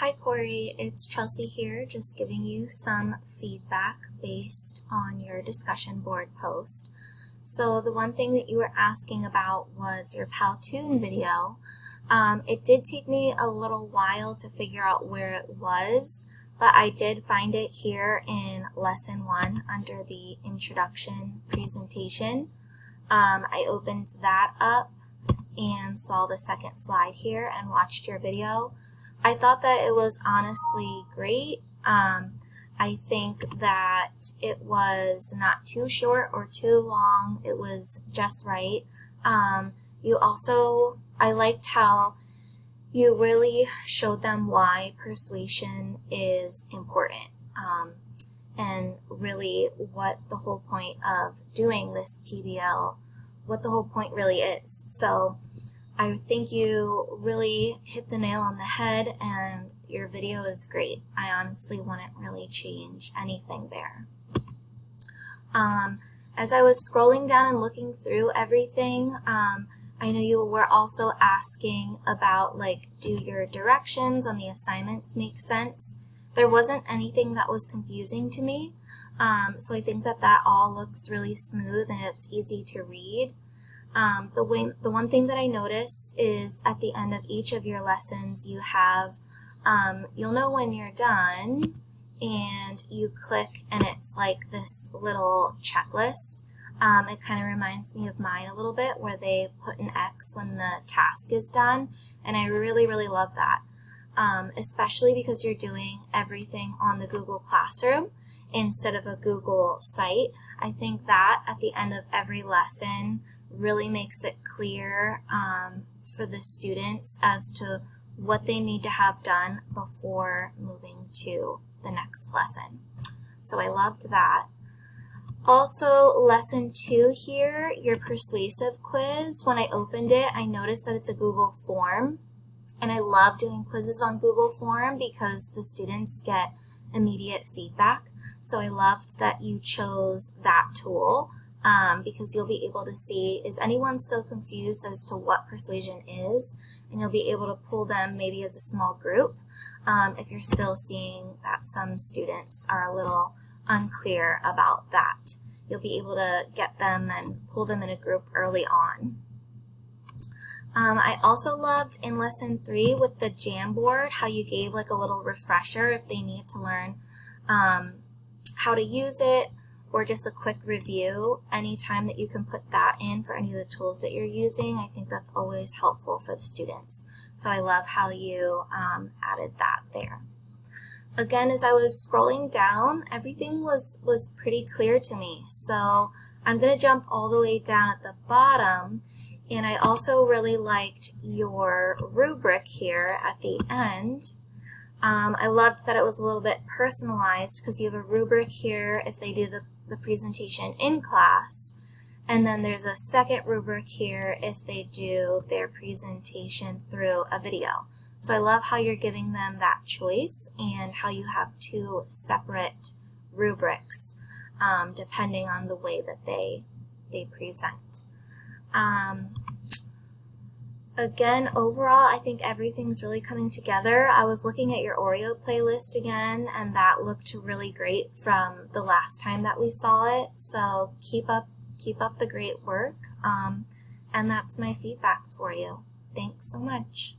Hi Corey, it's Chelsea here, just giving you some feedback based on your discussion board post. So the one thing that you were asking about was your Powtoon video. It did take me a little while to figure out where it was, but I did find it here in Lesson 1 under the Introduction presentation. I opened that up and saw the second slide here and watched your video. I thought that it was honestly great. I think that it was not too short or too long. It was just right. I liked how you really showed them why persuasion is important, and really what the whole point of doing this PBL, what the whole point really is. So I think you really hit the nail on the head, and your video is great. I honestly wouldn't really change anything there. As I was scrolling down and looking through everything, I know you were also asking about, like, do your directions on the assignments make sense? There wasn't anything that was confusing to me, so I think that all looks really smooth and it's easy to read. The one thing that I noticed is at the end of each of your lessons you have, you'll know when you're done, and you click and it's like this little checklist. It kind of reminds me of mine a little bit, where they put an X when the task is done, and I really, really love that. Especially because you're doing everything on the Google Classroom instead of a Google site. I think that at the end of every lesson really makes it clear for the students as to what they need to have done before moving to the next lesson. So I loved that. Also, lesson 2 here, your persuasive quiz. When I opened it, I noticed that it's a Google form, and I love doing quizzes on Google form because the students get immediate feedback. So I loved that you chose that tool, because you'll be able to see, is anyone still confused as to what persuasion is? And you'll be able to pull them maybe as a small group if you're still seeing that some students are a little unclear about that. You'll be able to get them and pull them in a group early on. I also loved in lesson 3 with the Jamboard how you gave like a little refresher if they need to learn how to use it, or just a quick review. Anytime that you can put that in for any of the tools that you're using, I think that's always helpful for the students. So I love how you added that there. Again, as I was scrolling down, everything was pretty clear to me. So I'm going to jump all the way down at the bottom, and I also really liked your rubric here at the end. I loved that it was a little bit personalized, because you have a rubric here if they do the presentation in class, and then there's a second rubric here if they do their presentation through a video. So I love how you're giving them that choice, and how you have 2 separate rubrics depending on the way that they present. Again, overall, I think everything's really coming together. I was looking at your Oreo playlist again, and that looked really great from the last time that we saw it. So keep up the great work, and that's my feedback for you. Thanks so much.